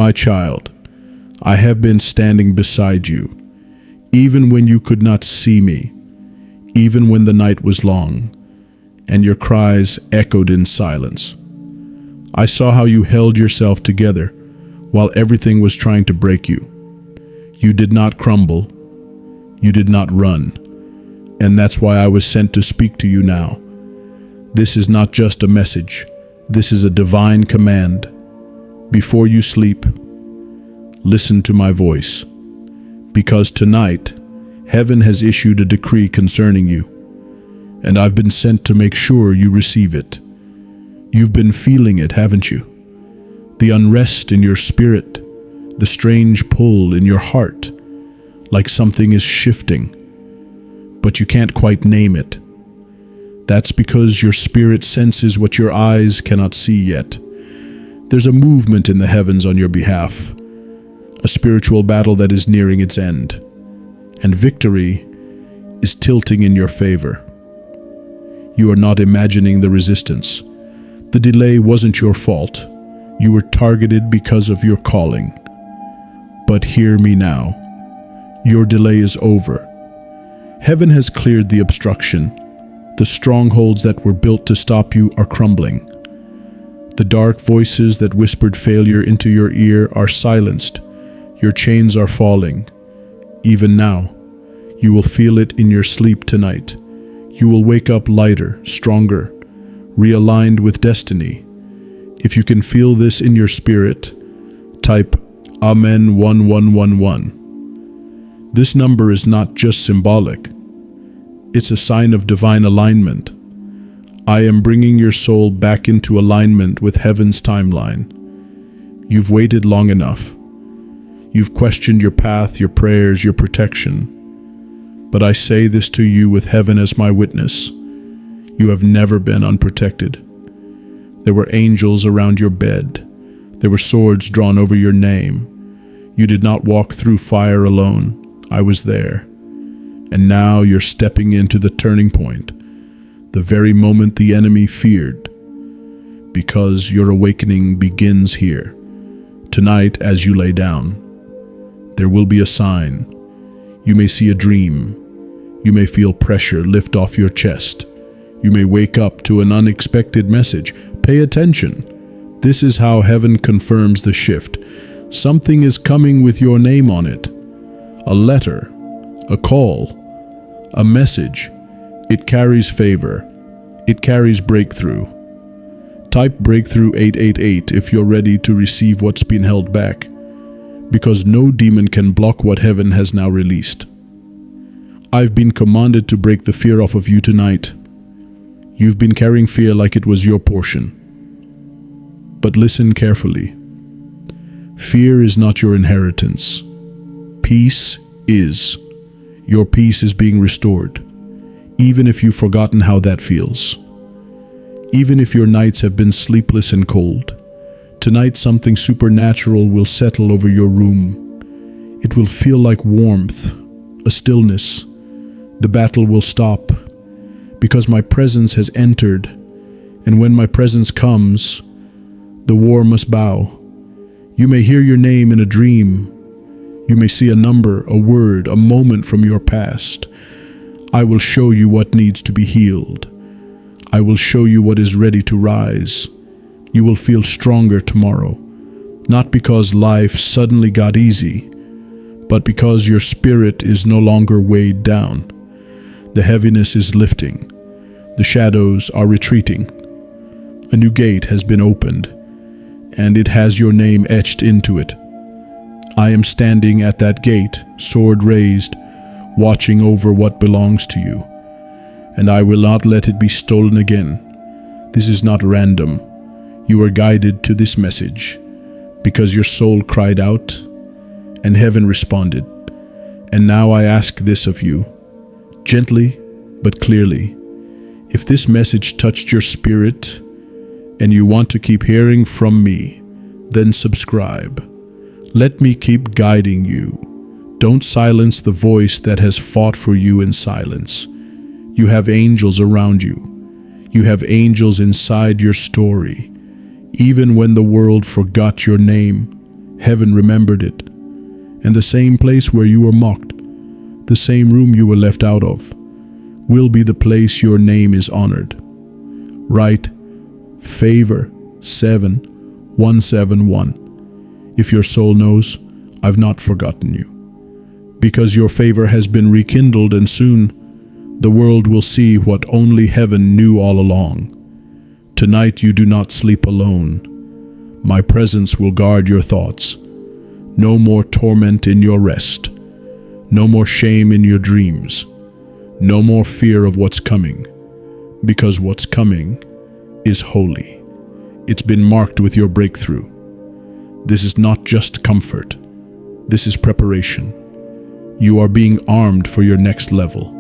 My child, I have been standing beside you, even when you could not see me, even when the night was long, and your cries echoed in silence. I saw how you held yourself together while everything was trying to break you. You did not crumble. You did not run. And that's why I was sent to speak to you now. This is not just a message. This is a divine command. Before you sleep, listen to my voice. Because tonight, heaven has issued a decree concerning you, and I've been sent to make sure you receive it. You've been feeling it, haven't you? The unrest in your spirit, the strange pull in your heart, like something is shifting, but you can't quite name it. That's because your spirit senses what your eyes cannot see yet. There's a movement in the heavens on your behalf, a spiritual battle that is nearing its end, and victory is tilting in your favor. You are not imagining the resistance. The delay wasn't your fault. You were targeted because of your calling. But hear me now. Your delay is over. Heaven has cleared the obstruction. The strongholds that were built to stop you are crumbling. The dark voices that whispered failure into your ear are silenced. Your chains are falling. Even now, you will feel it in your sleep tonight. You will wake up lighter, stronger, realigned with destiny. If you can feel this in your spirit, type Amen 1111. This number is not just symbolic. It's a sign of divine alignment. I am bringing your soul back into alignment with heaven's timeline. You've waited long enough. You've questioned your path, your prayers, your protection. But I say this to you with heaven as my witness. You have never been unprotected. There were angels around your bed. There were swords drawn over your name. You did not walk through fire alone. I was there. And now you're stepping into the turning point, the very moment the enemy feared, because your awakening begins here. Tonight, as you lay down, there will be a sign. You may see a dream. You may feel pressure lift off your chest. You may wake up to an unexpected message. Pay attention. This is how heaven confirms the shift. Something is coming with your name on it. A letter, a call, a message. It carries favor. It carries breakthrough. Type breakthrough 888 if you're ready to receive what's been held back, because no demon can block what heaven has now released. I've been commanded to break the fear off of you tonight. You've been carrying fear like it was your portion. But listen carefully. Fear is not your inheritance. Peace is. Your peace is being restored, even if you've forgotten how that feels. Even if your nights have been sleepless and cold, tonight something supernatural will settle over your room. It will feel like warmth, a stillness. The battle will stop, because my presence has entered, and when my presence comes, the war must bow. You may hear your name in a dream. You may see a number, a word, a moment from your past. I will show you what needs to be healed. I will show you what is ready to rise. You will feel stronger tomorrow, not because life suddenly got easy, but because your spirit is no longer weighed down. The heaviness is lifting. The shadows are retreating. A new gate has been opened, and it has your name etched into it. I am standing at that gate, sword raised, watching over what belongs to you, and I will not let it be stolen again. This is not random. You are guided to this message because your soul cried out, and heaven responded. And now I ask this of you, gently but clearly. If this message touched your spirit and you want to keep hearing from me, then subscribe. Let me keep guiding you. Don't silence the voice that has fought for you in silence. You have angels around you. You have angels inside your story. Even when the world forgot your name, Heaven remembered it. And the same place where you were mocked, the same room you were left out of, will be the place your name is honored. Write Favor 7171. If your soul knows, I've not forgotten you. Because your favor has been rekindled, and soon the world will see what only heaven knew all along. Tonight you do not sleep alone. My presence will guard your thoughts. No more torment in your rest. No more shame in your dreams. No more fear of what's coming. Because what's coming is holy. It's been marked with your breakthrough. This is not just comfort. This is preparation. You are being armed for your next level.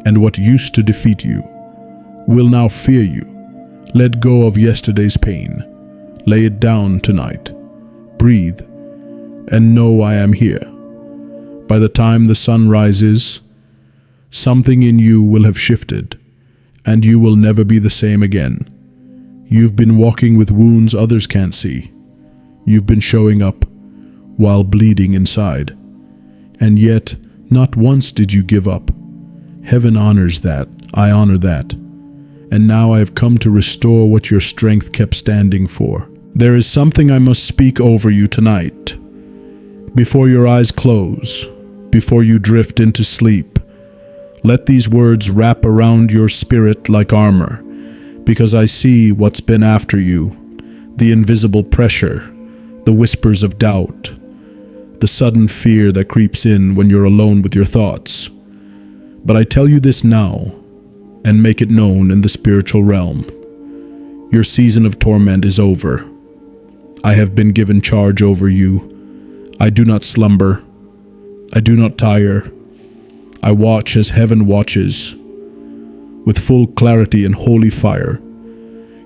And what used to defeat you will now fear you. Let go of yesterday's pain. Lay it down tonight. Breathe and know I am here. By the time the sun rises, something in you will have shifted, and you will never be the same again. You've been walking with wounds others can't see. You've been showing up while bleeding inside. And yet, not once did you give up. Heaven honors that. I honor that. And now I have come to restore what your strength kept standing for. There is something I must speak over you tonight. Before your eyes close, before you drift into sleep, let these words wrap around your spirit like armor, because I see what's been after you, the invisible pressure, the whispers of doubt, the sudden fear that creeps in when you're alone with your thoughts. But I tell you this now, and make it known in the spiritual realm. Your season of torment is over. I have been given charge over you. I do not slumber. I do not tire. I watch as heaven watches. With full clarity and holy fire,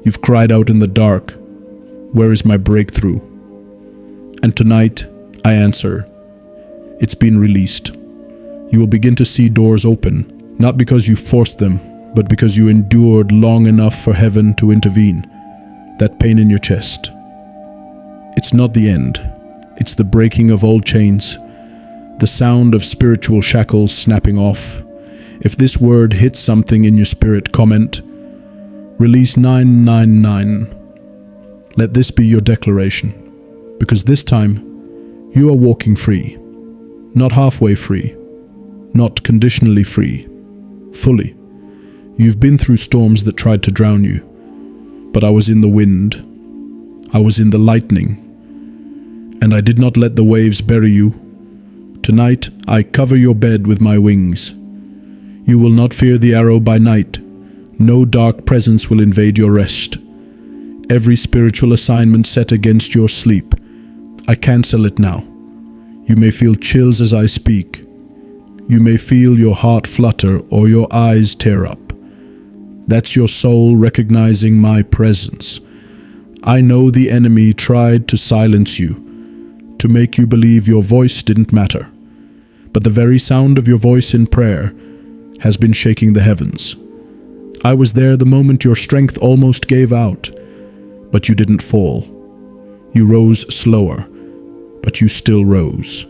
you've cried out in the dark, "Where is my breakthrough?" And tonight, I answer, it's been released. You will begin to see doors open, not because you forced them, but because you endured long enough for heaven to intervene. That pain in your chest, it's not the end. It's the breaking of old chains, the sound of spiritual shackles snapping off. If this word hits something in your spirit, comment, release 999. Let this be your declaration, because this time you are walking free, not halfway free, not conditionally free, fully. You've been through storms that tried to drown you, but I was in the wind, I was in the lightning, and I did not let the waves bury you. Tonight, I cover your bed with my wings. You will not fear the arrow by night. No dark presence will invade your rest. Every spiritual assignment set against your sleep, I cancel it now. You may feel chills as I speak. You may feel your heart flutter or your eyes tear up. That's your soul recognizing my presence. I know the enemy tried to silence you, to make you believe your voice didn't matter. But the very sound of your voice in prayer has been shaking the heavens. I was there the moment your strength almost gave out, but you didn't fall. You rose slower, but you still rose.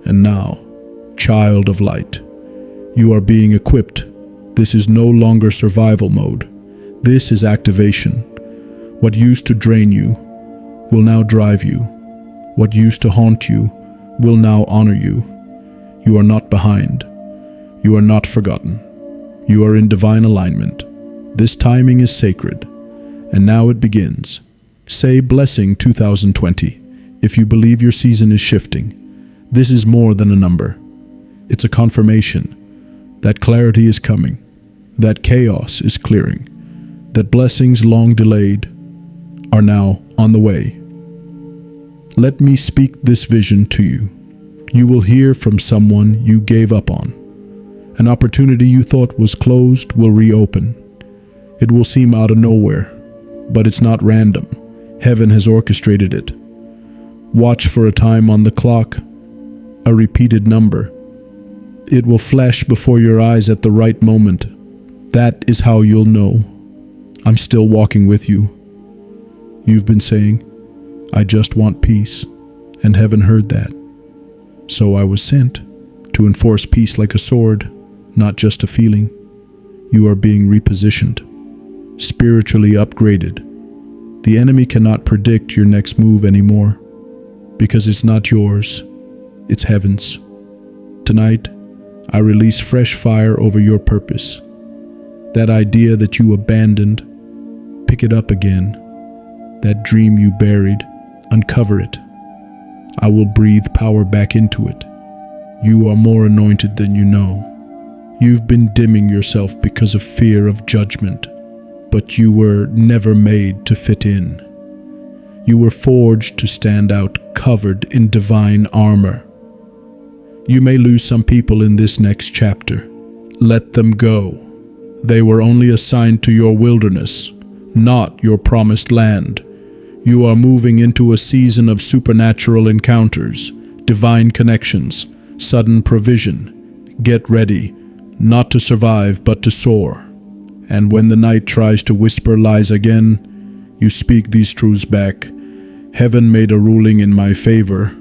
And now, child of light, you are being equipped. This is no longer survival mode. This is activation. What used to drain you will now drive you. What used to haunt you will now honor you. You are not behind. You are not forgotten. You are in divine alignment. This timing is sacred. And now it begins. Say blessing 2020 if you believe your season is shifting. This is more than a number. It's a confirmation that clarity is coming, that chaos is clearing, that blessings long delayed are now on the way. Let me speak this vision to you. You will hear from someone you gave up on. An opportunity you thought was closed will reopen. It will seem out of nowhere, but it's not random. Heaven has orchestrated it. Watch for a time on the clock, a repeated number. It will flash before your eyes at the right moment. That is how you'll know. I'm still walking with you. You've been saying, I just want peace. And heaven heard that. So I was sent to enforce peace like a sword, not just a feeling. You are being repositioned, spiritually upgraded. The enemy cannot predict your next move anymore, because it's not yours, it's heaven's. Tonight, I release fresh fire over your purpose. That idea that you abandoned, pick it up again. That dream you buried, uncover it. I will breathe power back into it. You are more anointed than you know. You've been dimming yourself because of fear of judgment, but you were never made to fit in. You were forged to stand out, covered in divine armor. You may lose some people in this next chapter. Let them go. They were only assigned to your wilderness, not your promised land. You are moving into a season of supernatural encounters, divine connections, sudden provision. Get ready, not to survive but to soar. And when the night tries to whisper lies again, you speak these truths back. Heaven made a ruling in my favor.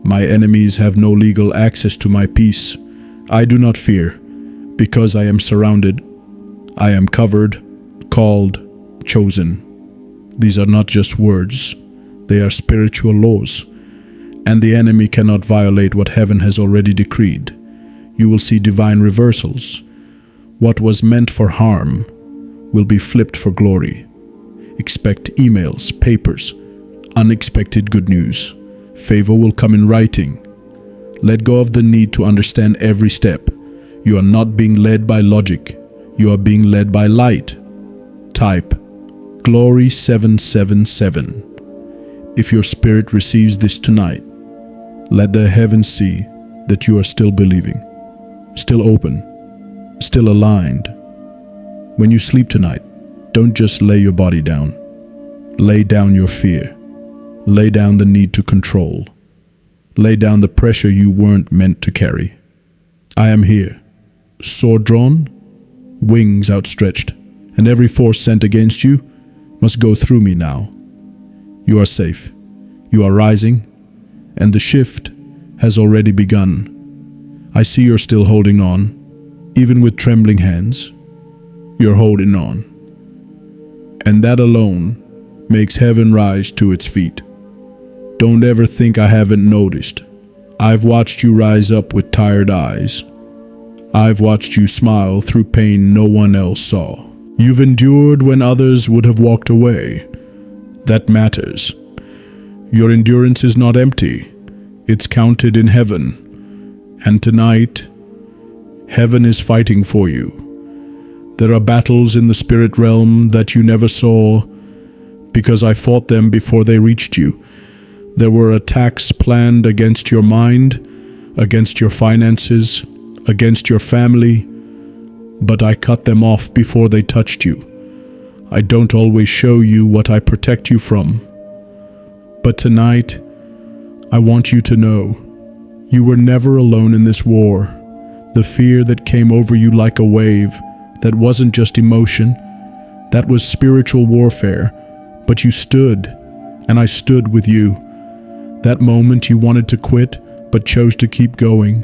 My enemies have no legal access to my peace. I do not fear, because I am surrounded. I am covered, called, chosen. These are not just words, they are spiritual laws, and the enemy cannot violate what heaven has already decreed. You will see divine reversals. What was meant for harm will be flipped for glory. Expect emails, papers, unexpected good news. Favor will come in writing. Let go of the need to understand every step. You are not being led by logic. You are being led by light. Type Glory 777. If your spirit receives this tonight, let the heavens see that you are still believing, still open, still aligned. When you sleep tonight, don't just lay your body down. Lay down your fear. Lay down the need to control. Lay down the pressure you weren't meant to carry. I am here, sword drawn, wings outstretched, and every force sent against you must go through me now. You are safe. You are rising, and the shift has already begun. I see you're still holding on, even with trembling hands. You're holding on. And that alone makes heaven rise to its feet. Don't ever think I haven't noticed. I've watched you rise up with tired eyes. I've watched you smile through pain no one else saw. You've endured when others would have walked away. That matters. Your endurance is not empty. It's counted in heaven. And tonight, heaven is fighting for you. There are battles in the spirit realm that you never saw because I fought them before they reached you. There were attacks planned against your mind, against your finances, against your family, but I cut them off before they touched you. I don't always show you what I protect you from. But tonight, I want you to know, you were never alone in this war. The fear that came over you like a wave, that wasn't just emotion, that was spiritual warfare. But you stood, and I stood with you. That moment you wanted to quit, but chose to keep going.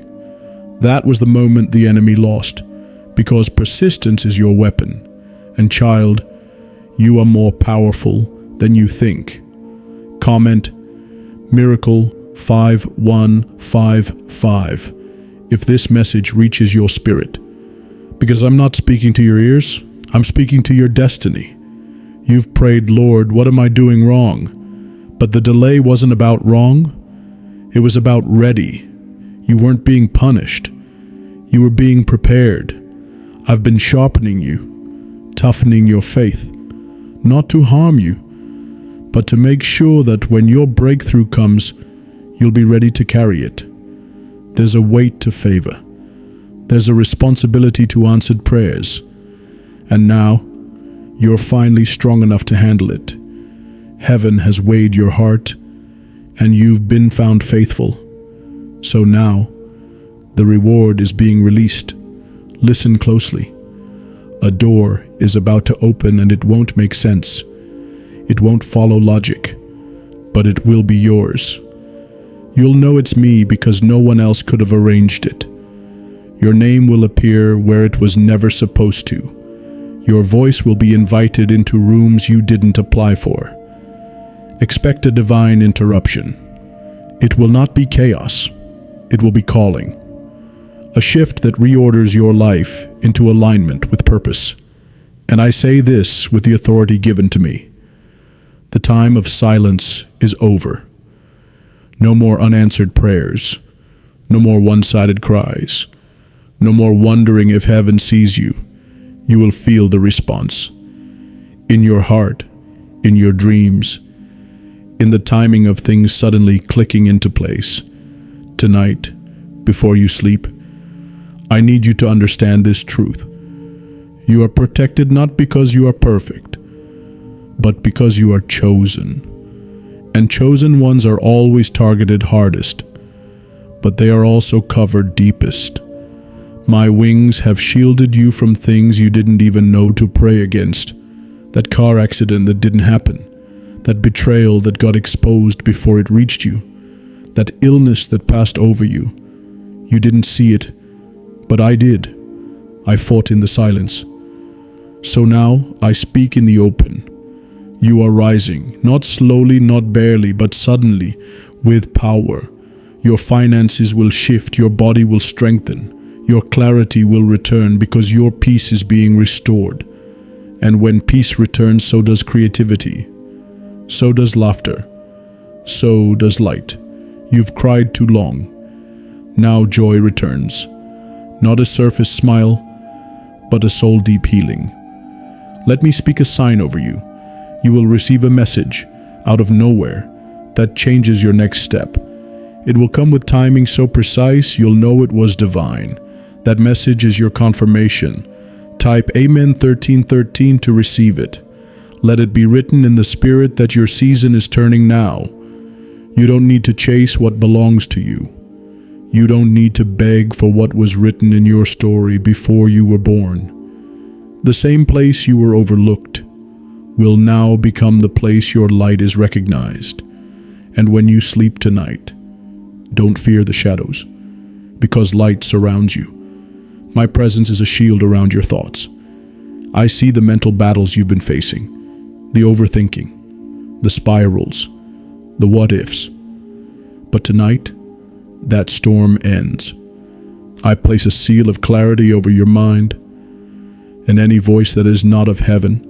That was the moment the enemy lost, because persistence is your weapon. And child, you are more powerful than you think. Comment Miracle 5155 if this message reaches your spirit. Because I'm not speaking to your ears, I'm speaking to your destiny. You've prayed, Lord, what am I doing wrong? But the delay wasn't about wrong. It was about ready. You weren't being punished. You were being prepared. I've been sharpening you, toughening your faith, not to harm you, but to make sure that when your breakthrough comes, you'll be ready to carry it. There's a weight to favor. There's a responsibility to answered prayers. And now, you're finally strong enough to handle it. Heaven has weighed your heart, and you've been found faithful. So now, the reward is being released. Listen closely. A door is about to open, and it won't make sense. It won't follow logic, but it will be yours. You'll know it's me because no one else could have arranged it. Your name will appear where it was never supposed to. Your voice will be invited into rooms you didn't apply for. Expect a divine interruption. It will not be chaos. It will be calling. A shift that reorders your life into alignment with purpose. And I say this with the authority given to me. The time of silence is over. No more unanswered prayers. No more one-sided cries. No more wondering if heaven sees you. You will feel the response. In your heart, in your dreams, in the timing of things suddenly clicking into place. Tonight, before you sleep, I need you to understand this truth. You are protected not because you are perfect, but because you are chosen. And chosen ones are always targeted hardest, but they are also covered deepest. My wings have shielded you from things you didn't even know to pray against. That car accident that didn't happen. That betrayal that got exposed before it reached you. That illness that passed over you. You didn't see it, but I did. I fought in the silence. So now I speak in the open. You are rising, not slowly, not barely, but suddenly, with power. Your finances will shift, your body will strengthen. Your clarity will return because your peace is being restored. And when peace returns, so does creativity. So does laughter. So does light. You've cried too long. Now joy returns. Not a surface smile, but a soul-deep healing. Let me speak a sign over you. You will receive a message out of nowhere that changes your next step. It will come with timing so precise you'll know it was divine. That message is your confirmation. Type Amen 1313 to receive it. Let it be written in the spirit that your season is turning now. You don't need to chase what belongs to you. You don't need to beg for what was written in your story before you were born. The same place you were overlooked will now become the place your light is recognized. And when you sleep tonight, don't fear the shadows, because light surrounds you. My presence is a shield around your thoughts. I see the mental battles you've been facing, the overthinking, the spirals, the what-ifs. But tonight, that storm ends. I place a seal of clarity over your mind, and any voice that is not of heaven,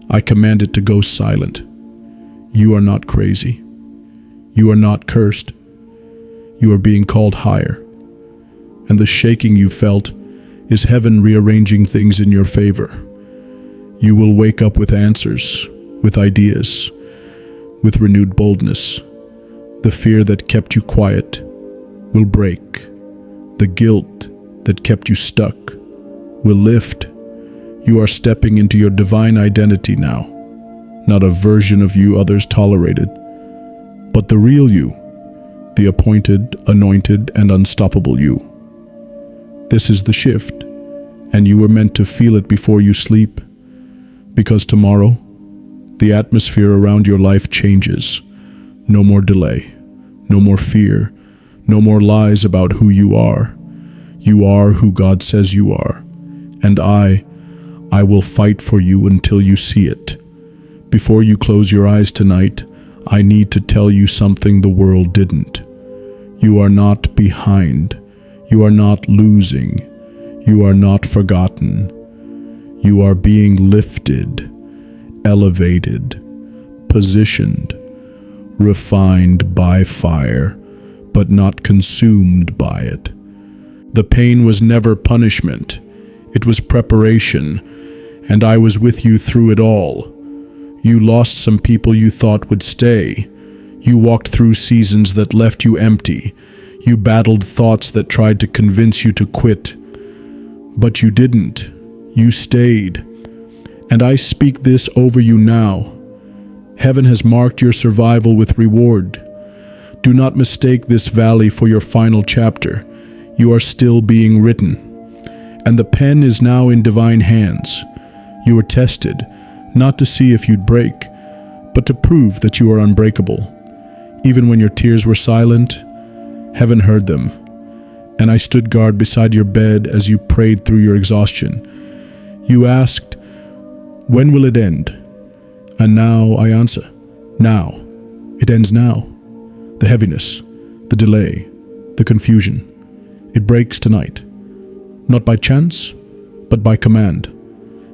I command it to go silent. You are not crazy. You are not cursed. You are being called higher. And the shaking you felt is heaven rearranging things in your favor. You will wake up with answers, with ideas, with renewed boldness. The fear that kept you quiet will break. The guilt that kept you stuck will lift. You are stepping into your divine identity now, not a version of you others tolerated, but the real you, the appointed, anointed, and unstoppable you. This is the shift, and you were meant to feel it before you sleep, because tomorrow, the atmosphere around your life changes. No more delay, no more fear, no more lies about who you are. You are who God says you are, and I will fight for you until you see it. Before you close your eyes tonight, I need to tell you something the world didn't. You are not behind. You are not losing. You are not forgotten. You are being lifted, elevated, positioned, refined by fire, but not consumed by it. The pain was never punishment. It was preparation, and I was with you through it all. You lost some people you thought would stay. You walked through seasons that left you empty. You battled thoughts that tried to convince you to quit. But you didn't. You stayed. And I speak this over you now. Heaven has marked your survival with reward. Do not mistake this valley for your final chapter. You are still being written. And the pen is now in divine hands. You were tested, not to see if you'd break, but to prove that you are unbreakable. Even when your tears were silent, heaven heard them. And I stood guard beside your bed as you prayed through your exhaustion. You asked, "When will it end?" And now I answer, now. It ends now. The heaviness, the delay, the confusion. It breaks tonight. Not by chance, but by command.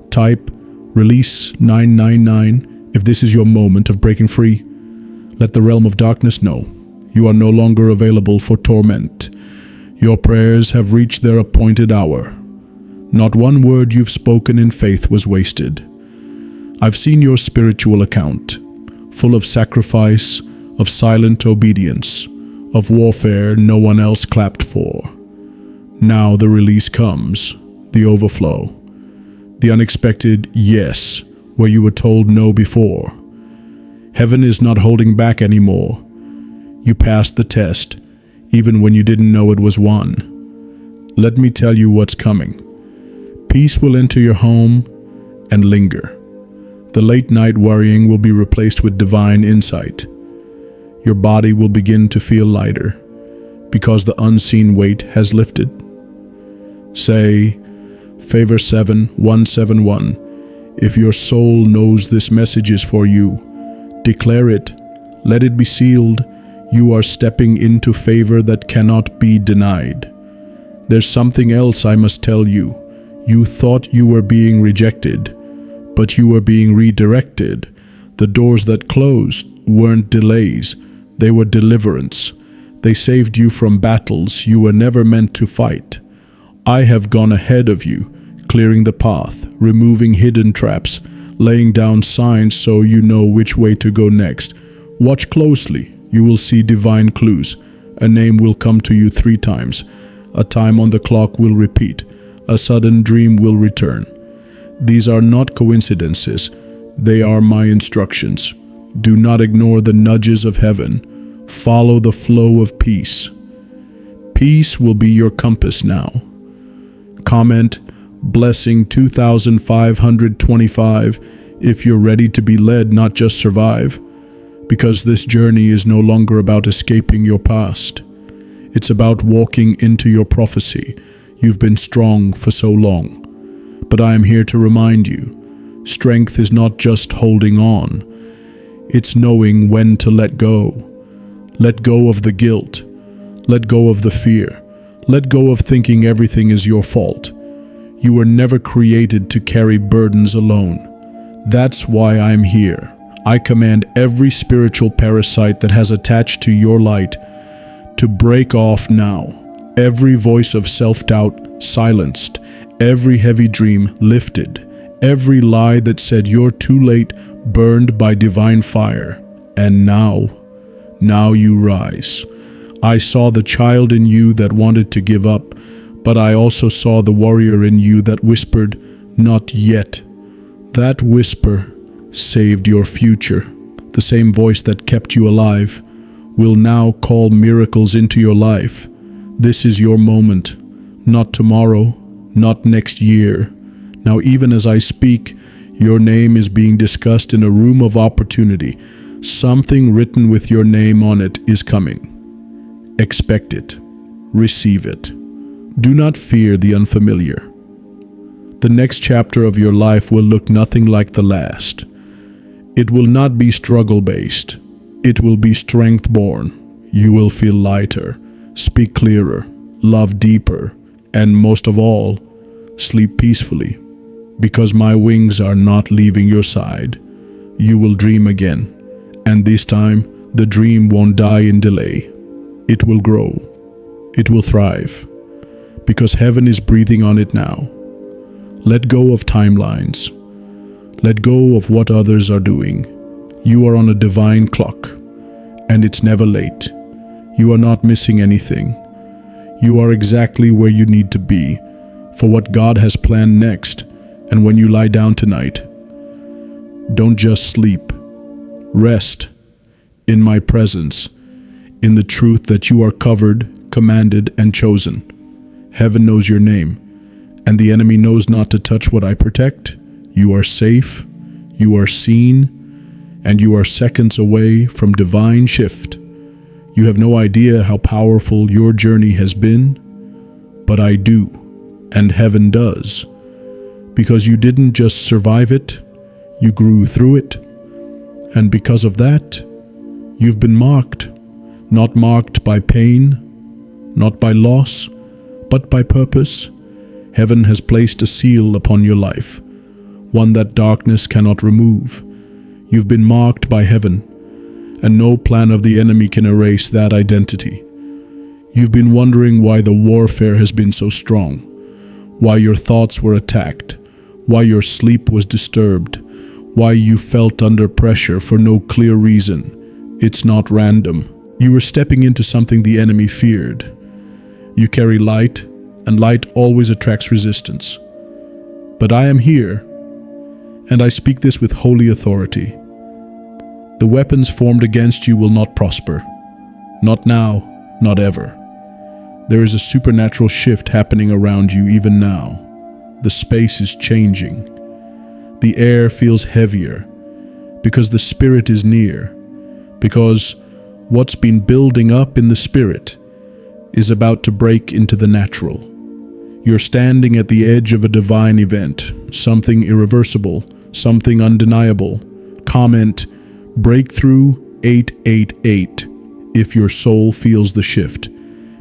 Type release 999 if this is your moment of breaking free. Let the realm of darkness know you are no longer available for torment. Your prayers have reached their appointed hour. Not one word you've spoken in faith was wasted. I've seen your spiritual account, full of sacrifice, of silent obedience, of warfare no one else clapped for. Now the release comes, the overflow, the unexpected yes, where you were told no before. Heaven is not holding back anymore. You passed the test, even when you didn't know it was won. Let me tell you what's coming. Peace will enter your home and linger. The late night worrying will be replaced with divine insight. Your body will begin to feel lighter because the unseen weight has lifted. Say, Favor 7171, if your soul knows this message is for you. Declare it. Let it be sealed. You are stepping into favor that cannot be denied. There's something else I must tell you. You thought you were being rejected, but you were being redirected. The doors that closed weren't delays, they were deliverance. They saved you from battles you were never meant to fight. I have gone ahead of you, clearing the path, removing hidden traps, laying down signs so you know which way to go next. Watch closely, you will see divine clues. A name will come to you 3 times. A time on the clock will repeat. A sudden dream will return. These are not coincidences. They are my instructions. Do not ignore the nudges of heaven. Follow the flow of peace. Peace will be your compass now. Comment blessing 2525 if you're ready to be led, not just survive. Because this journey is no longer about escaping your past. It's about walking into your prophecy. You've been strong for so long. But I am here to remind you, strength is not just holding on. It's knowing when to let go. Let go of the guilt. Let go of the fear. Let go of thinking everything is your fault. You were never created to carry burdens alone. That's why I'm here. I command every spiritual parasite that has attached to your light to break off now. Every voice of self-doubt silenced. Every heavy dream lifted. Every lie that said you're too late burned by divine fire. And now you rise. I saw the child in you that wanted to give up, but I also saw the warrior in you that whispered, "Not yet." That whisper saved your future. The same voice that kept you alive will now call miracles into your life. This is your moment, not tomorrow, not next year. Now, even as I speak, your name is being discussed in a room of opportunity. Something written with your name on it is coming. Expect it. Receive it. Do not fear the unfamiliar. The next chapter of your life will look nothing like the last. It will not be struggle-based. It will be strength-born. You will feel lighter, speak clearer, love deeper, and most of all, sleep peacefully. Because my wings are not leaving your side. You will dream again, and this time the dream won't die in delay. It will grow. It will thrive. Because heaven is breathing on it now. Let go of timelines. Let go of what others are doing. You are on a divine clock, and it's never late. You are not missing anything. You are exactly where you need to be for what God has planned next. And when you lie down tonight, don't just sleep. Rest in my presence, in the truth that you are covered, commanded, and chosen. Heaven knows your name, and the enemy knows not to touch what I protect. You are safe, you are seen, and you are seconds away from divine shift. You have no idea how powerful your journey has been, but I do, and heaven does. Because you didn't just survive it, you grew through it. And because of that, you've been marked. Not marked by pain, not by loss, but by purpose. Heaven has placed a seal upon your life, one that darkness cannot remove. You've been marked by heaven, and no plan of the enemy can erase that identity. You've been wondering why the warfare has been so strong, why your thoughts were attacked, why your sleep was disturbed, why you felt under pressure for no clear reason. It's not random. You were stepping into something the enemy feared. You carry light, and light always attracts resistance. But I am here, and I speak this with holy authority. The weapons formed against you will not prosper. Not now, not ever. There is a supernatural shift happening around you even now. The space is changing. The air feels heavier because the Spirit is near, because what's been building up in the Spirit is about to break into the natural. You're standing at the edge of a divine event, something irreversible, something undeniable. Comment Breakthrough 888 if your soul feels the shift.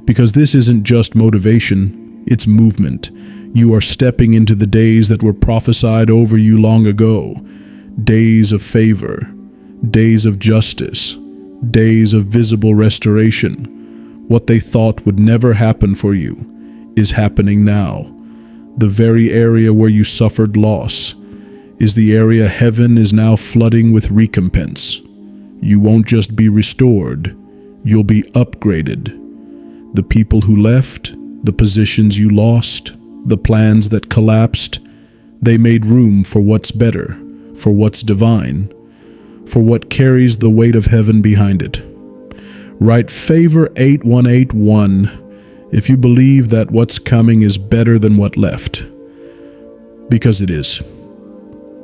Because this isn't just motivation, it's movement. You are stepping into the days that were prophesied over you long ago. Days of favor, days of justice, days of visible restoration. What they thought would never happen for you is happening now. The very area where you suffered loss is the area heaven is now flooding with recompense. You won't just be restored, you'll be upgraded. The people who left, the positions you lost, the plans that collapsed, they made room for what's better, for what's divine, for what carries the weight of heaven behind it. Write favor 8181 if you believe that what's coming is better than what left. Because it is.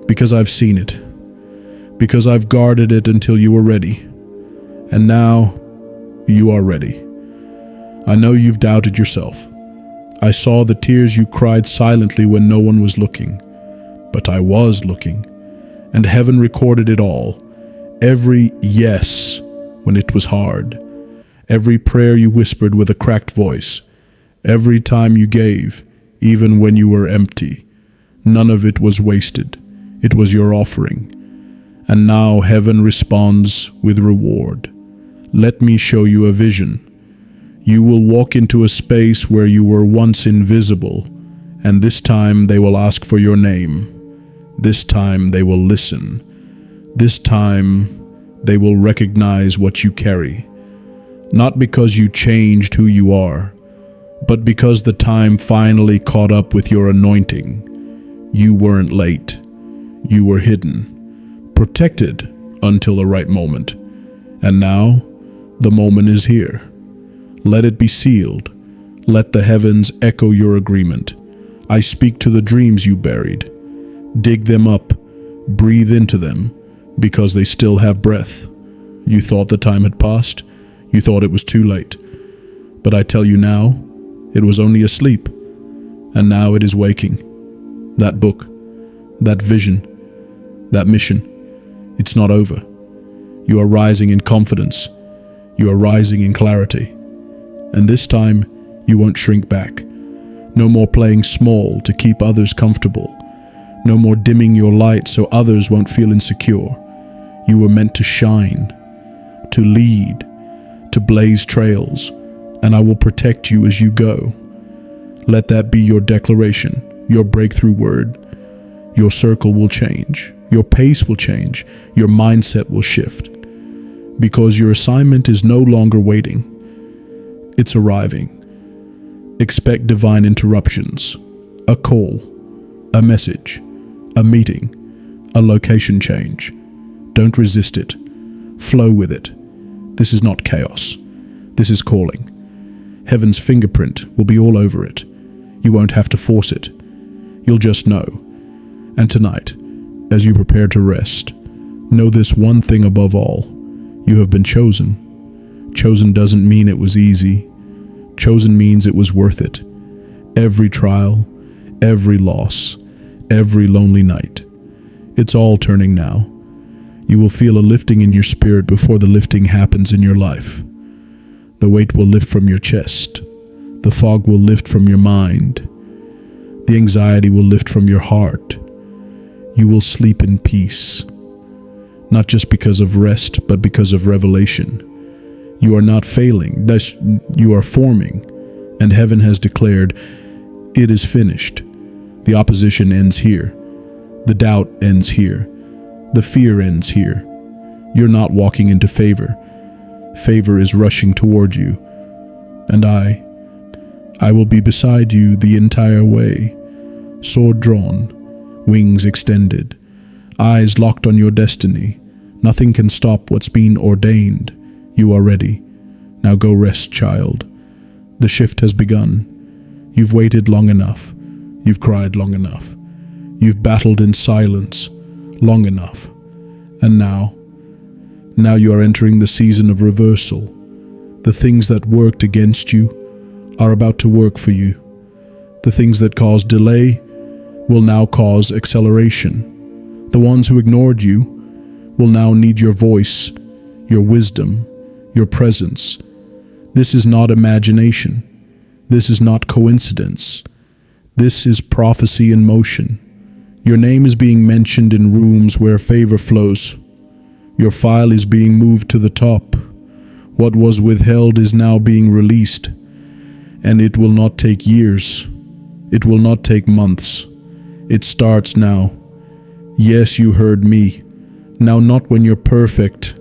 Because I've seen it. Because I've guarded it until you were ready. And now, you are ready. I know you've doubted yourself. I saw the tears you cried silently when no one was looking. But I was looking, and heaven recorded it all. Every yes when it was hard. Every prayer you whispered with a cracked voice. Every time you gave, even when you were empty. None of it was wasted. It was your offering. And now heaven responds with reward. Let me show you a vision. You will walk into a space where you were once invisible, and this time they will ask for your name. This time they will listen. This time they will recognize what you carry. Not because you changed who you are, but because the time finally caught up with your anointing. You weren't late. You were hidden, protected until the right moment. And now, the moment is here. Let it be sealed. Let the heavens echo your agreement. I speak to the dreams you buried. Dig them up. Breathe into them, because they still have breath. You thought the time had passed. You thought it was too late. But I tell you now, it was only asleep. And now it is waking. That book, that vision, that mission, it's not over. You are rising in confidence. You are rising in clarity. And this time, you won't shrink back. No more playing small to keep others comfortable. No more dimming your light so others won't feel insecure. You were meant to shine, to lead, to blaze trails, and I will protect you as you go. Let that be your declaration, your breakthrough word. Your circle will change. Your pace will change. Your mindset will shift. Because your assignment is no longer waiting. It's arriving. Expect divine interruptions. A call, a message, a meeting, a location change. Don't resist it. Flow with it. This is not chaos. This is calling. Heaven's fingerprint will be all over it. You won't have to force it. You'll just know. And tonight, as you prepare to rest, know this one thing above all. You have been chosen. Chosen doesn't mean it was easy. Chosen means it was worth it. Every trial, every loss, every lonely night. It's all turning now. You will feel a lifting in your spirit before the lifting happens in your life. The weight will lift from your chest. The fog will lift from your mind. The anxiety will lift from your heart. You will sleep in peace. Not just because of rest, but because of revelation. You are not failing, thus you are forming, and heaven has declared, it is finished. The opposition ends here. The doubt ends here. The fear ends here. You're not walking into favor. Favor is rushing toward you. And I will be beside you the entire way, sword drawn, wings extended, eyes locked on your destiny. Nothing can stop what's been ordained. You are ready. Now go rest, child. The shift has begun. You've waited long enough. You've cried long enough. You've battled in silence long enough. And now you are entering the season of reversal. The things that worked against you are about to work for you. The things that caused delay will now cause acceleration. The ones who ignored you will now need your voice, your wisdom, your presence. This is not imagination. This is not coincidence. This is prophecy in motion. Your name is being mentioned in rooms where favor flows. Your file is being moved to the top. What was withheld is now being released. And it will not take years. It will not take months. It starts now. Yes, you heard me. Now, not when you're perfect,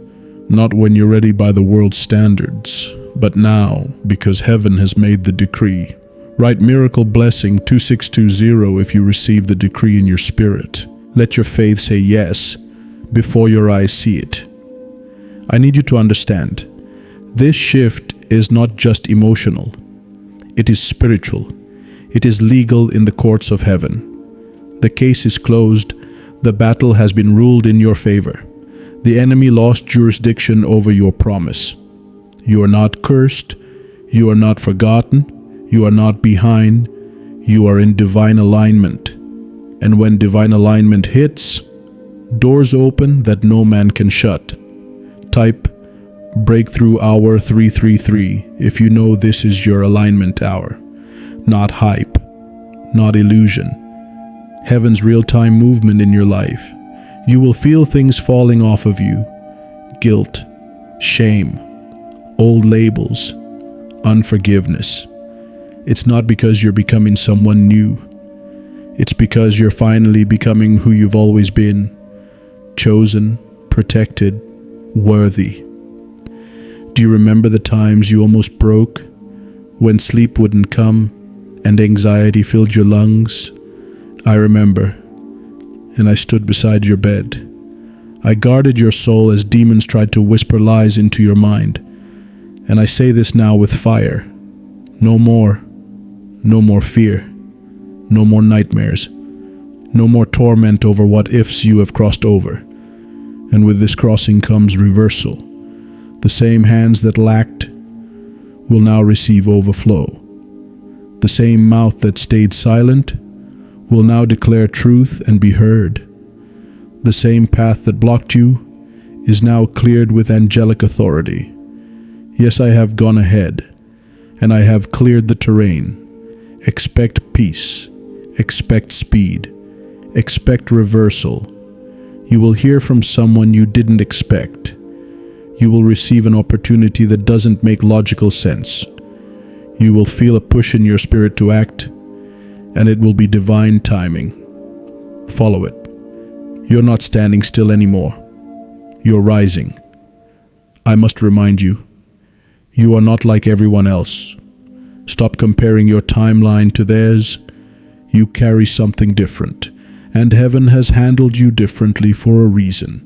not when you're ready by the world's standards, but now, because heaven has made the decree. Write miracle blessing 2620 if you receive the decree in your spirit. Let your faith say yes before your eyes see it. I need you to understand, this shift is not just emotional. It is spiritual. It is legal in the courts of heaven. The case is closed. The battle has been ruled in your favor. The enemy lost jurisdiction over your promise. You are not cursed. You are not forgotten. You are not behind. You are in divine alignment. And when divine alignment hits, doors open that no man can shut. Type Breakthrough Hour 333 if you know this is your alignment hour. Not hype, not illusion. Heaven's real-time movement in your life. You will feel things falling off of you. Guilt, shame, old labels, unforgiveness. It's not because you're becoming someone new. It's because you're finally becoming who you've always been. Chosen, protected, worthy. Do you remember the times you almost broke? When sleep wouldn't come and anxiety filled your lungs? I remember, and I stood beside your bed. I guarded your soul as demons tried to whisper lies into your mind. And I say this now with fire. No more fear. No more nightmares. No more torment over what ifs you have crossed over. And with this crossing comes reversal. The same hands that lacked will now receive overflow. The same mouth that stayed silent will now declare truth and be heard. The same path that blocked you is now cleared with angelic authority. Yes, I have gone ahead, and I have cleared the terrain. Expect peace. Expect speed. Expect reversal. You will hear from someone you didn't expect. You will receive an opportunity that doesn't make logical sense. You will feel a push in your spirit to act, and it will be divine timing. Follow it. You're not standing still anymore. You're rising. I must remind you, you are not like everyone else. Stop comparing your timeline to theirs. You carry something different, and heaven has handled you differently for a reason.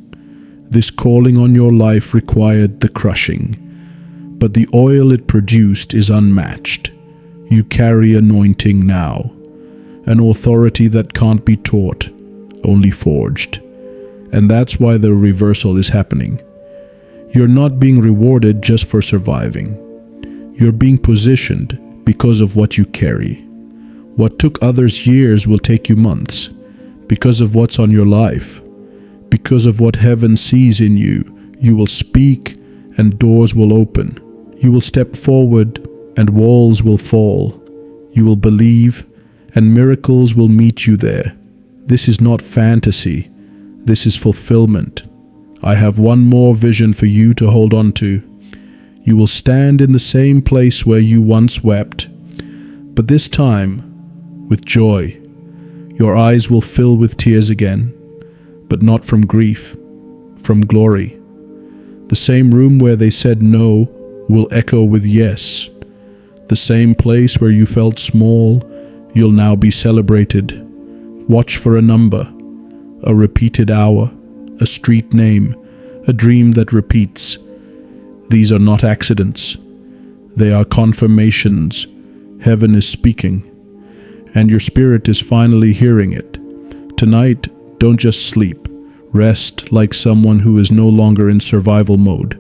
This calling on your life required the crushing, but the oil it produced is unmatched. You carry anointing now, an authority that can't be taught, only forged. And that's why the reversal is happening. You're not being rewarded just for surviving. You're being positioned because of what you carry. What took others years will take you months, because of what's on your life. Because of what heaven sees in you, you will speak and doors will open. You will step forward and walls will fall. You will believe and miracles will meet you there. This is not fantasy. This is fulfillment. I have one more vision for you to hold on to. You will stand in the same place where you once wept, but this time with joy. Your eyes will fill with tears again, but not from grief, from glory. The same room where they said no will echo with yes. The same place where you felt small, you'll now be celebrated. Watch for a number, a repeated hour, a street name, a dream that repeats. These are not accidents. They are confirmations. Heaven is speaking, and your spirit is finally hearing it. Tonight, don't just sleep. Rest like someone who is no longer in survival mode.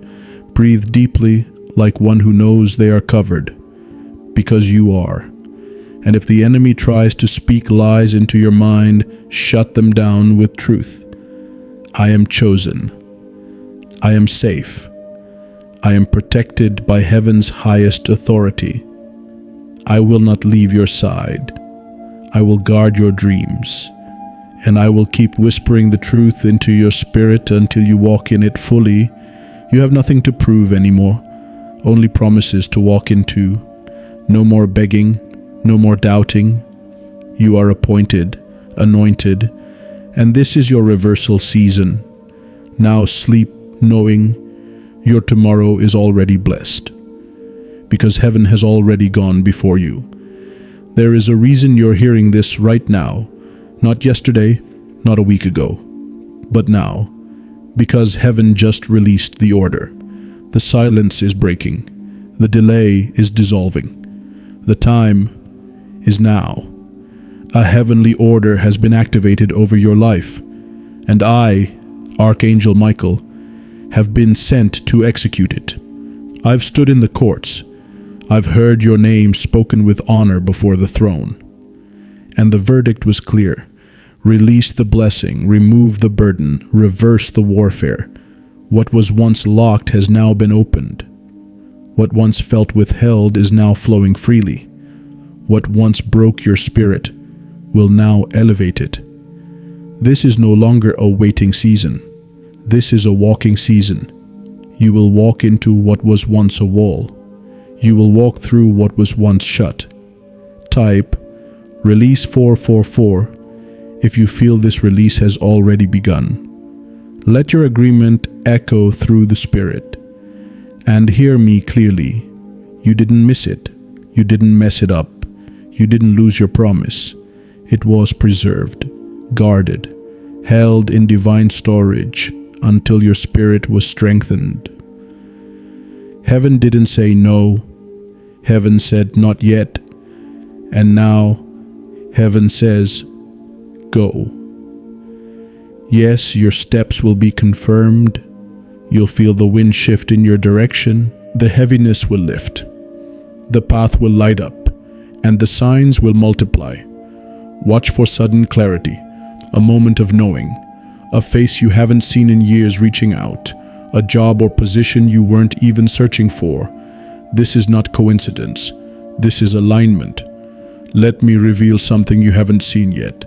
Breathe deeply like one who knows they are covered, because you are. And if the enemy tries to speak lies into your mind, shut them down with truth. I am chosen. I am safe. I am protected by heaven's highest authority. I will not leave your side. I will guard your dreams, and I will keep whispering the truth into your spirit until you walk in it fully. You have nothing to prove anymore, only promises to walk into. No more begging, no more doubting. You are appointed, anointed, and this is your reversal season. Now sleep knowing your tomorrow is already blessed, because heaven has already gone before you. There is a reason you're hearing this right now, not yesterday, not a week ago, but now, because heaven just released the order. The silence is breaking. The delay is dissolving. The time is now. A heavenly order has been activated over your life, and I, Archangel Michael, have been sent to execute it. I've stood in the courts. I've heard your name spoken with honor before the throne. And the verdict was clear. Release the blessing, remove the burden, reverse the warfare. What was once locked has now been opened. What once felt withheld is now flowing freely. What once broke your spirit will now elevate it. This is no longer a waiting season. This is a walking season. You will walk into what was once a wall. You will walk through what was once shut. Type release 444 if you feel this release has already begun. Let your agreement echo through the spirit. And hear me clearly. You didn't miss it. You didn't mess it up. You didn't lose your promise. It was preserved, guarded, held in divine storage until your spirit was strengthened. Heaven didn't say no. Heaven said not yet. And now heaven says go. Yes, your steps will be confirmed. You'll feel the wind shift in your direction. The heaviness will lift. The path will light up, and the signs will multiply. Watch for sudden clarity, a moment of knowing, a face you haven't seen in years reaching out, a job or position you weren't even searching for. This is not coincidence. This is alignment. Let me reveal something you haven't seen yet.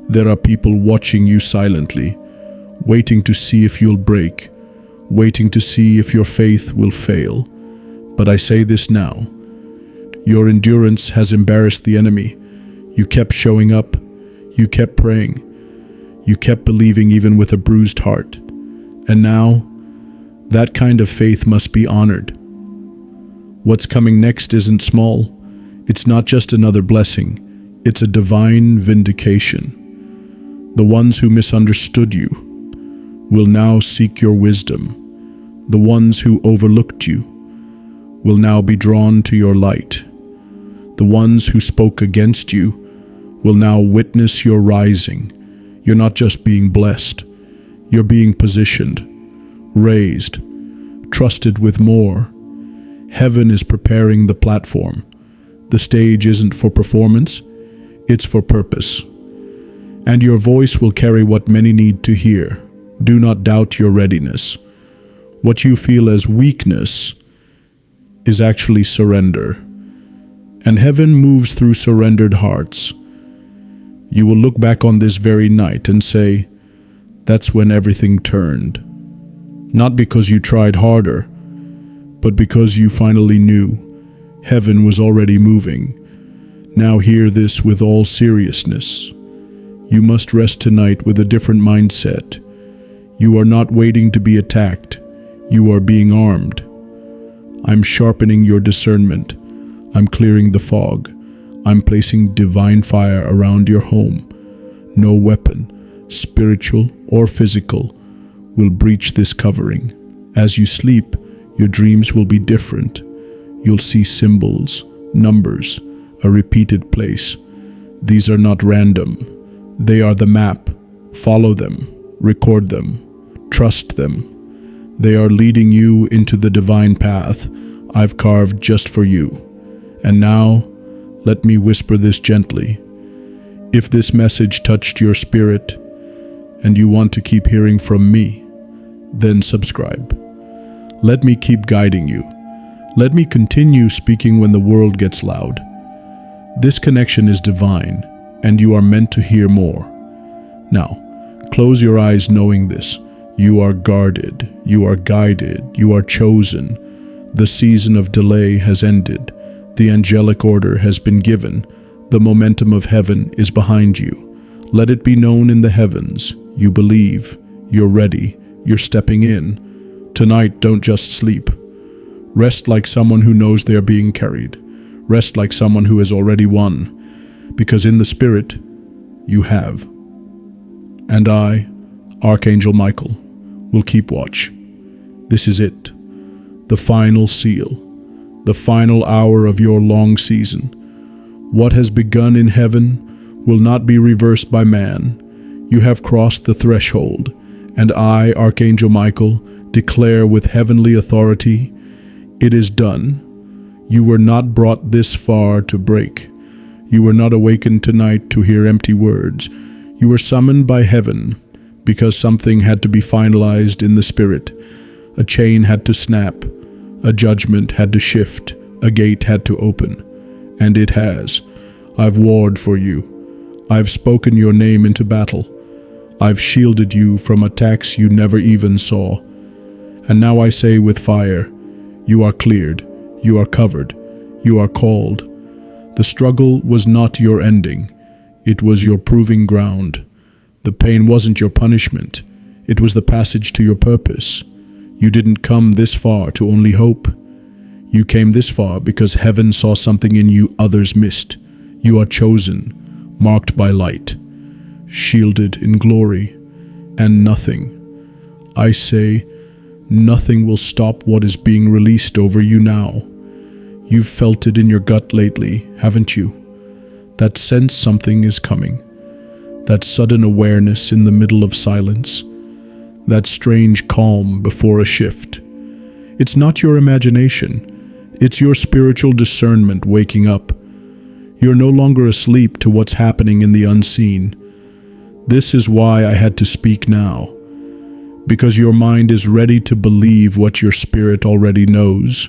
There are people watching you silently, waiting to see if you'll break, waiting to see if your faith will fail. But I say this now. Your endurance has embarrassed the enemy. You kept showing up. You kept praying. You kept believing even with a bruised heart. And now, that kind of faith must be honored. What's coming next isn't small. It's not just another blessing. It's a divine vindication. The ones who misunderstood you will now seek your wisdom. The ones who overlooked you will now be drawn to your light. The ones who spoke against you will now witness your rising. You're not just being blessed. You're being positioned, raised, trusted with more. Heaven is preparing the platform. The stage isn't for performance, it's for purpose. And your voice will carry what many need to hear. Do not doubt your readiness. What you feel as weakness is actually surrender. And heaven moves through surrendered hearts. You will look back on this very night and say, that's when everything turned. Not because you tried harder, but because you finally knew heaven was already moving. Now hear this with all seriousness. You must rest tonight with a different mindset. You are not waiting to be attacked. You are being armed. I'm sharpening your discernment. I'm clearing the fog. I'm placing divine fire around your home. No weapon, spiritual or physical, will breach this covering. As you sleep, your dreams will be different. You'll see symbols, numbers, a repeated place. These are not random. They are the map. Follow them, record them, trust them. They are leading you into the divine path I've carved just for you. And now, let me whisper this gently. If this message touched your spirit and you want to keep hearing from me, then subscribe. Let me keep guiding you. Let me continue speaking when the world gets loud. This connection is divine, and you are meant to hear more. Now, close your eyes knowing this. You are guarded, you are guided, you are chosen. The season of delay has ended. The angelic order has been given. The momentum of heaven is behind you. Let it be known in the heavens. You believe, you're ready, you're stepping in. Tonight, don't just sleep. Rest like someone who knows they are being carried. Rest like someone who has already won. Because in the spirit, you have. And I, Archangel Michael, will keep watch. This is it. The final seal. The final hour of your long season. What has begun in heaven will not be reversed by man. You have crossed the threshold, and I, Archangel Michael, declare with heavenly authority, it is done. You were not brought this far to break. You were not awakened tonight to hear empty words. You were summoned by heaven because something had to be finalized in the spirit. A chain had to snap. A judgment had to shift. A gate had to open. And it has. I've warred for you. I've spoken your name into battle. I've shielded you from attacks you never even saw. And now I say with fire, you are cleared. You are covered. You are called. The struggle was not your ending. It was your proving ground. The pain wasn't your punishment. It was the passage to your purpose. You didn't come this far to only hope. You came this far because heaven saw something in you others missed. You are chosen, marked by light, shielded in glory, and nothing, I say, nothing will stop what is being released over you now. You've felt it in your gut lately, haven't you? That sense something is coming. That sudden awareness in the middle of silence. That strange calm before a shift. It's not your imagination. It's your spiritual discernment waking up. You're no longer asleep to what's happening in the unseen. This is why I had to speak now. Because your mind is ready to believe what your spirit already knows.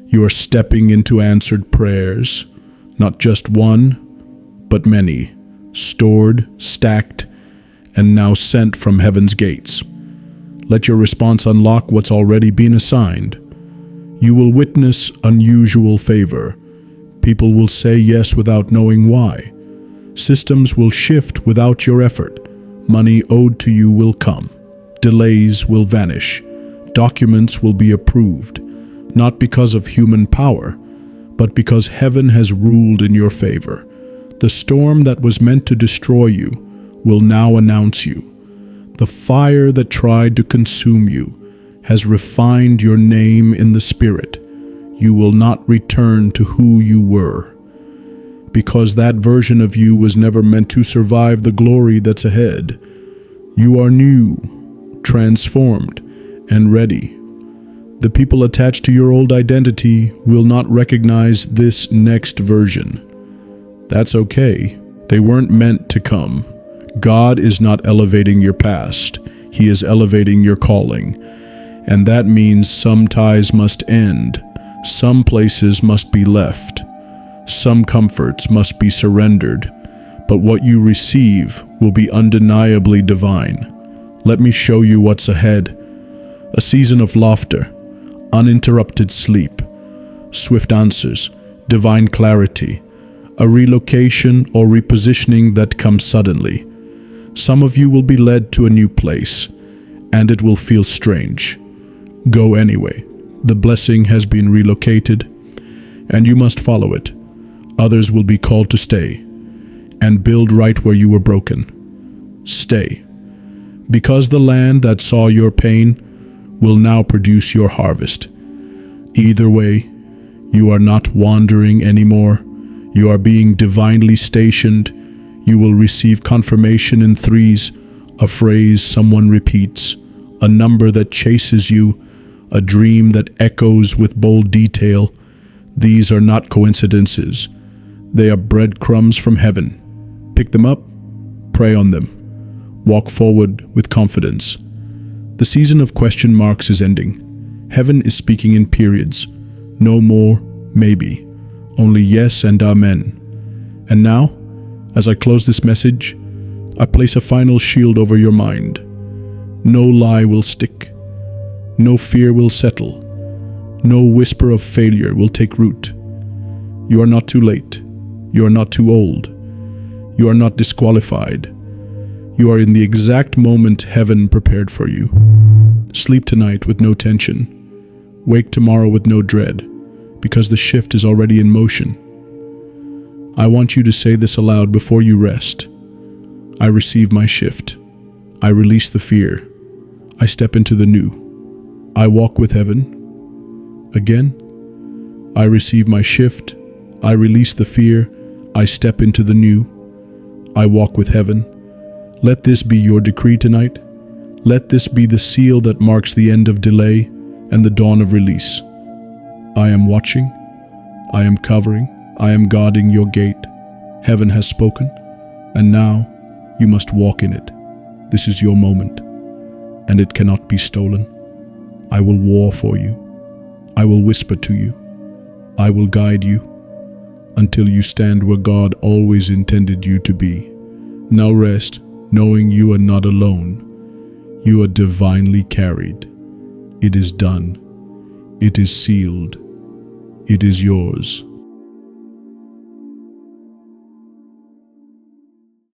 You are stepping into answered prayers. Not just one, but many. Stored, stacked, and now sent from heaven's gates. Let your response unlock what's already been assigned. You will witness unusual favor. People will say yes without knowing why. Systems will shift without your effort. Money owed to you will come. Delays will vanish. Documents will be approved, not because of human power, but because heaven has ruled in your favor. The storm that was meant to destroy you will now announce you. The fire that tried to consume you has refined your name in the spirit. You will not return to who you were, because that version of you was never meant to survive the glory that's ahead. You are new, transformed, and ready. The people attached to your old identity will not recognize this next version. That's okay. They weren't meant to come. God is not elevating your past. He is elevating your calling. And that means some ties must end. Some places must be left. Some comforts must be surrendered. But what you receive will be undeniably divine. Let me show you what's ahead. A season of laughter, uninterrupted sleep, swift answers, divine clarity, a relocation or repositioning that comes suddenly. Some of you will be led to a new place, and it will feel strange. Go anyway. The blessing has been relocated, and you must follow it. Others will be called to stay and build right where you were broken. Stay, because the land that saw your pain will now produce your harvest. Either way, you are not wandering anymore. You are being divinely stationed. You will receive confirmation in threes, a phrase someone repeats, a number that chases you, a dream that echoes with bold detail. These are not coincidences. They are breadcrumbs from heaven. Pick them up, pray on them. Walk forward with confidence. The season of question marks is ending. Heaven is speaking in periods. No more maybe, only yes and amen. And now, as I close this message, I place a final shield over your mind. No lie will stick. No fear will settle. No whisper of failure will take root. You are not too late. You are not too old. You are not disqualified. You are in the exact moment heaven prepared for you. Sleep tonight with no tension. Wake tomorrow with no dread, because the shift is already in motion. I want you to say this aloud before you rest. I receive my shift. I release the fear. I step into the new. I walk with heaven. Again, I receive my shift. I release the fear. I step into the new. I walk with heaven. Let this be your decree tonight. Let this be the seal that marks the end of delay and the dawn of release. I am watching. I am covering. I am guarding your gate. Heaven has spoken, and now you must walk in it. This is your moment, and it cannot be stolen. I will war for you. I will whisper to you. I will guide you until you stand where God always intended you to be. Now rest, knowing you are not alone. You are divinely carried. It is done. It is sealed. It is yours.